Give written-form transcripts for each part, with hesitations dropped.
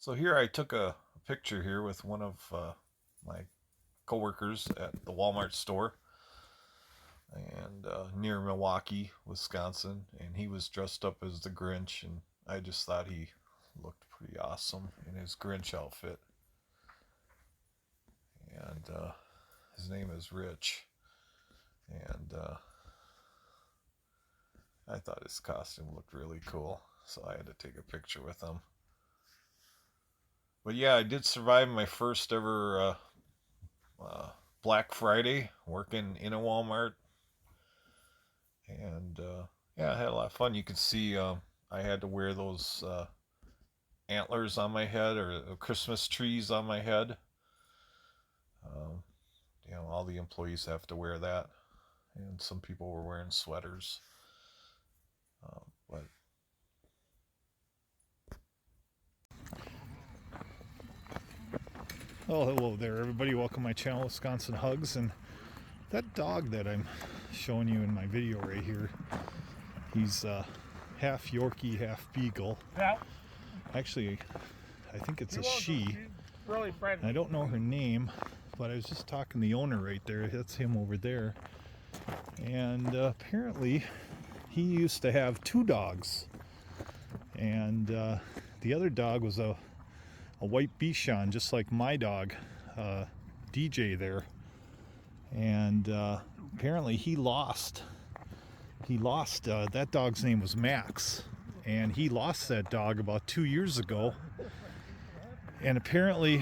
So here I took a picture here with one of my coworkers at the Walmart store and near Milwaukee, Wisconsin, and he was dressed up as the Grinch, and I just thought he looked pretty awesome in his Grinch outfit. And his name is Rich, and I thought his costume looked really cool, so I had to take a picture with him. But yeah, I did survive my first ever uh, Black Friday working in a Walmart, and yeah, I had a lot of fun. You could see I had to wear those antlers on my head or Christmas trees on my head. Um, all the employees have to wear that, and some people were wearing sweaters. But Oh, hello there, everybody. Welcome to my channel, Wisconsin Hugs. And that dog that I'm showing you in my video right here, he's half Yorkie, half Beagle. Yeah. Actually, I think it's a she. Really friendly. I don't know her name, but I was just talking to the owner right there. That's him over there. And apparently, he used to have two dogs. And the other dog was a white Bichon, just like my dog, DJ there. And apparently he lost that dog's name was Max, and he lost that dog about 2 years ago. And apparently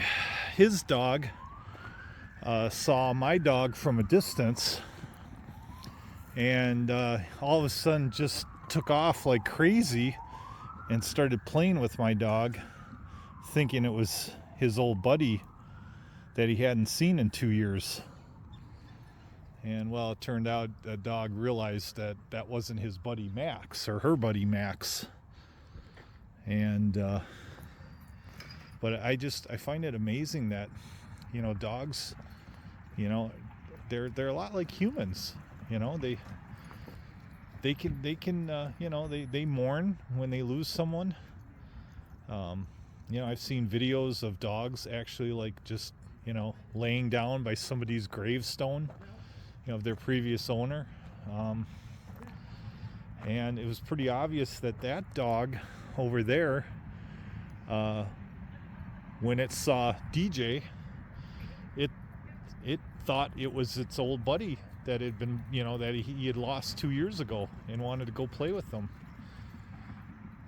his dog saw my dog from a distance, and all of a sudden just took off like crazy and started playing with my dog, thinking it was his old buddy that he hadn't seen in 2 years. And well, it turned out the dog realized that that wasn't his buddy Max, or her buddy Max. And but I find it amazing that, dogs, they're a lot like humans. They can they mourn when they lose someone. I've seen videos of dogs actually like just, laying down by somebody's gravestone, of their previous owner. And it was pretty obvious that that dog over there, when it saw DJ, it thought it was its old buddy that had been, that he had lost 2 years ago and wanted to go play with them.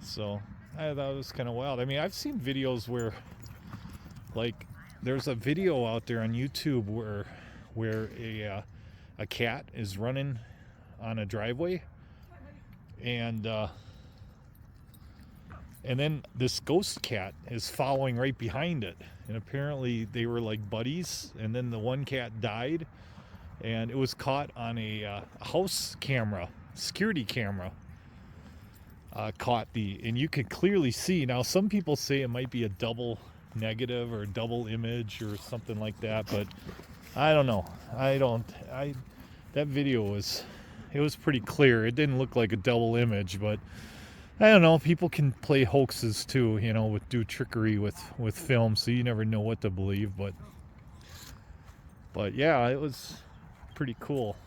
So I thought it was kind of wild. I mean, I've seen videos where, like, there's a video out there on YouTube where a cat is running on a driveway, and then this ghost cat is following right behind it. And apparently they were like buddies, and then the one cat died, and it was caught on a house camera, security camera. And you could clearly see. Now, some people say it might be a double negative or double image or something like that, but I don't know. That video was pretty clear. It didn't look like a double image, but I don't know. People can play hoaxes too, do trickery with film, so you never know what to believe. But yeah, it was pretty cool,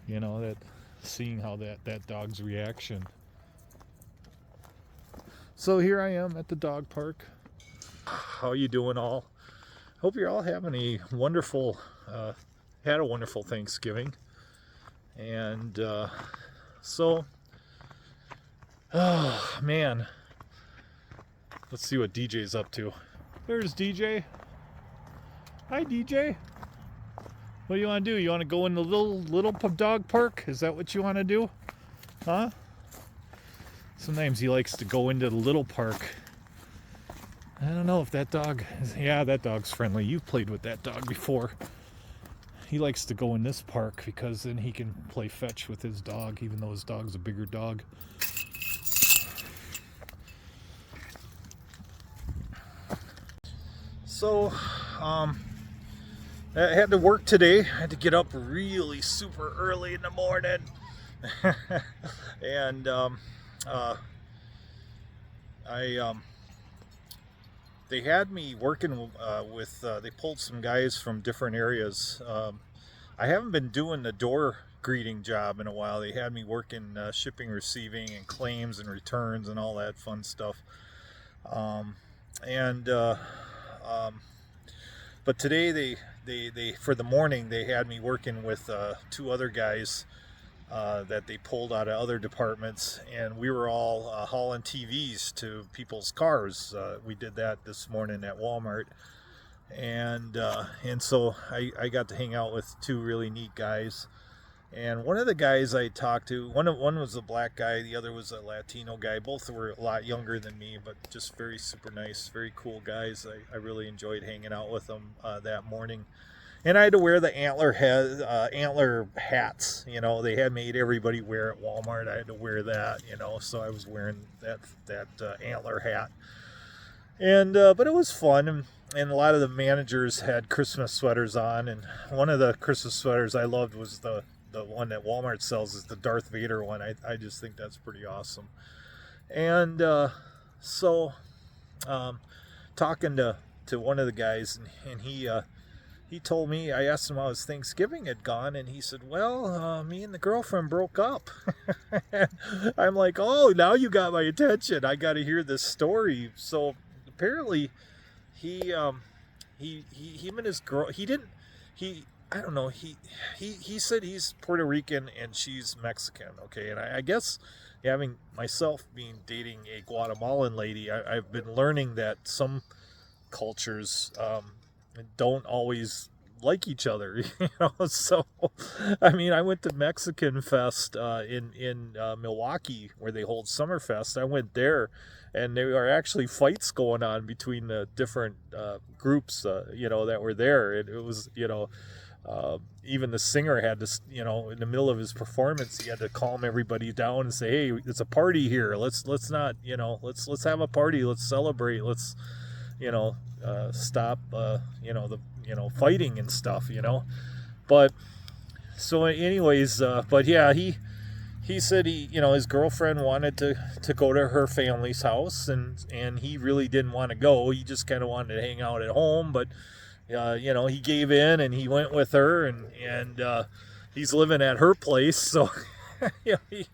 that seeing how that dog's reaction. So here I am at the dog park. How you doing all? Hope you're all having a wonderful, had a wonderful Thanksgiving. And so, oh man, let's see what DJ's up to. There's DJ. Hi, DJ. What do you want to do? You want to go in the little dog park? Is that what you want to do? Huh? Sometimes he likes to go into the little park. I don't know if that dog is... Yeah, that dog's friendly. You've played with that dog before. He likes to go in this park because then he can play fetch with his dog, even though his dog's a bigger dog. So, I had to work today. I had to get up really super early in the morning. And they had me working with. They pulled some guys from different areas. I haven't been doing the door greeting job in a while. They had me working shipping, receiving, and claims and returns and all that fun stuff. Um, and um, but today they for the morning they had me working with two other guys that they pulled out of other departments, and we were all hauling TVs to people's cars. We did that this morning at Walmart, and so I got to hang out with two really neat guys. And one of the guys I talked to, one was a black guy, the other was a Latino guy. Both were a lot younger than me, but just very super nice, very cool guys. I really enjoyed hanging out with them that morning. And I had to wear the antler hats. You know, they had made everybody wear at Walmart. I had to wear that. You know, so I was wearing that antler hat. And but it was fun, and a lot of the managers had Christmas sweaters on. And one of the Christmas sweaters I loved was the one that Walmart sells, is the Darth Vader one. I just think that's pretty awesome. And so talking to one of the guys, and he told me, I asked him how his Thanksgiving had gone, and he said, well, me and the girlfriend broke up. I'm like, oh, now you got my attention. I got to hear this story. So apparently him and his girl, I don't know, he said he's Puerto Rican and she's Mexican, okay? And I guess dating a Guatemalan lady, I've been learning that some cultures don't always like each other, you know. So I mean, I went to Mexican Fest in Milwaukee, where they hold Summerfest. I went there, and there are actually fights going on between the different groups, you know, that were there. It was, you know, even the singer had to, you know, in the middle of his performance, he had to calm everybody down and say, hey, it's a party here, let's not, you know, let's have a party, let's celebrate, let's, you know, stop you know, the, you know, fighting and stuff, you know. But so anyways, but yeah, he said you know, his girlfriend wanted to go to her family's house, and he really didn't want to go. He just kind of wanted to hang out at home, but you know, he gave in and he went with her, and he's living at her place, so you know, he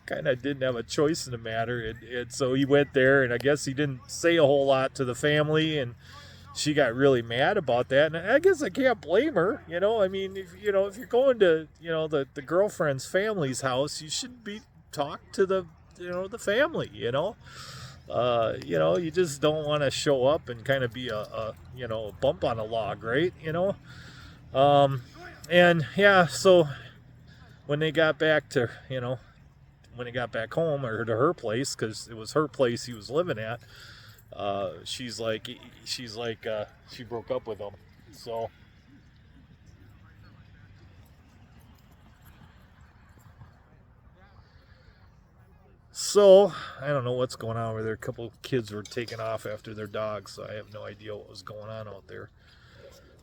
kind of didn't have a choice in the matter, and so he went there, and I guess he didn't say a whole lot to the family, and she got really mad about that, and I guess I can't blame her. You know, I mean, if you're going to, you know, the girlfriend's family's house, you should be talk to the, you know, the family. You know, you just don't want to show up and kind of be a you know, a bump on a log, right? You know, and yeah, so when they got back to, you know, when they got back home, or to her place, because it was her place he was living at, she's like she broke up with him. So I don't know what's going on over there. A couple of kids were taking off after their dogs, so I have no idea what was going on out there.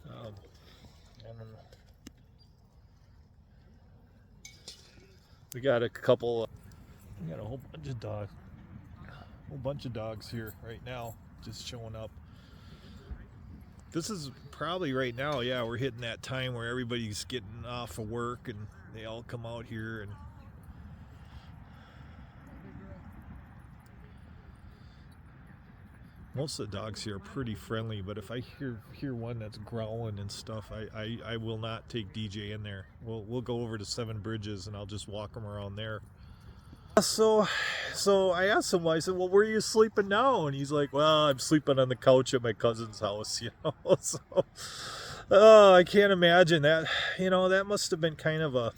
I don't know. We got a whole bunch of dogs here right now, just showing up. This is probably right now, yeah, we're hitting that time where everybody's getting off of work and they all come out here, and most of the dogs here are pretty friendly, but if I hear one that's growling and stuff, I will not take DJ in there. We'll go over to Seven Bridges and I'll just walk them around there. So I asked him, I said, well, where are you sleeping now? And he's like, well, I'm sleeping on the couch at my cousin's house, you know. So I can't imagine that. You know, that must have been kind of a,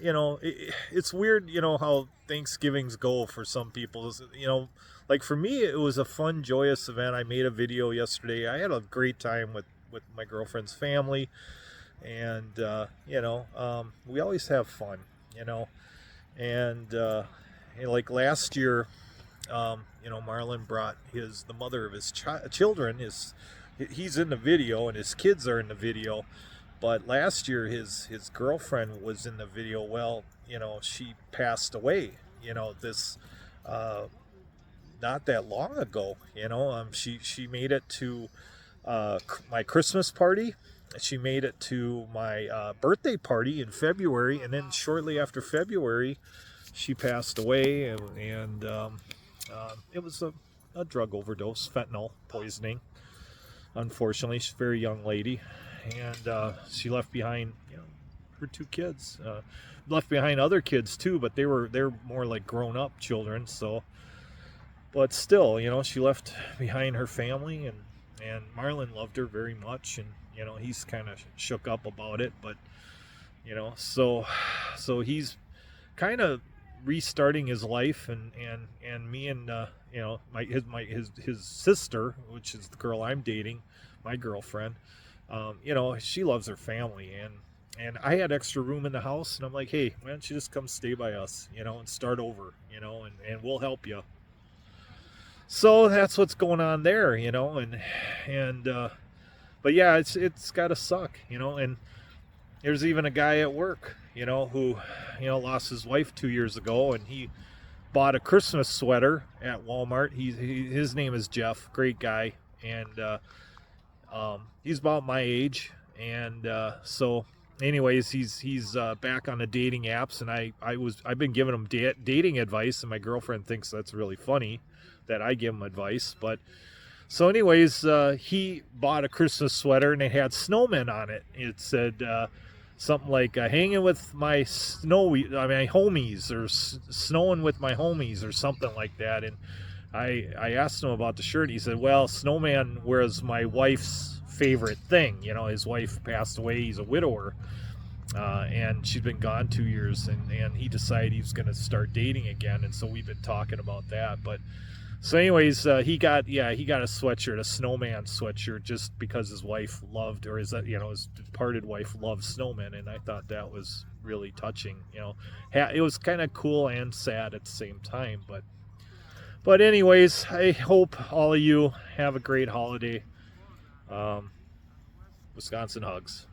you know, it's weird, you know, how Thanksgivings go for some people. You know, like for me, it was a fun, joyous event. I made a video yesterday. I had a great time with my girlfriend's family, and you know, we always have fun, you know. And like last year, you know, Marlon brought the mother of his children. He's in the video, and his kids are in the video. But last year, his girlfriend was in the video. Well, you know, she passed away. You know, this not that long ago. She made it to my Christmas party. She made it to my birthday party in February, and then shortly after February, she passed away, and it was a drug overdose, fentanyl poisoning. Unfortunately, she's a very young lady, and she left behind, her two kids. Left behind other kids too, but they're more like grown up children. So, but still, she left behind her family, and Marlon loved her very much, and he's kind of shook up about it, but so he's kind of restarting his life, and me and his sister, which is the girl I'm dating, my girlfriend, she loves her family, and I had extra room in the house, and I'm like, hey, why don't you just come stay by us, and start over, and we'll help you. So that's what's going on there, and but yeah, it's gotta suck, and there's even a guy at work, who, lost his wife 2 years ago, and he bought a Christmas sweater at Walmart. His name is Jeff, great guy, and he's about my age, and so, anyways, he's back on the dating apps, and I've been giving him dating advice, and my girlfriend thinks that's really funny that I give him advice, but. So, anyways, he bought a Christmas sweater, and it had snowmen on it. It said something like "hanging with my homies," or "snowing with my homies," or something like that. And I asked him about the shirt. He said, "Well, snowman was my wife's favorite thing. His wife passed away. He's a widower, and she's been gone 2 years, and he decided he was going to start dating again. And so we've been talking about that, but." So, anyways, he got a sweatshirt, a snowman sweatshirt, just because his wife loved, or his departed wife loved snowmen, and I thought that was really touching. It was kind of cool and sad at the same time, but anyways, I hope all of you have a great holiday. Wisconsin hugs.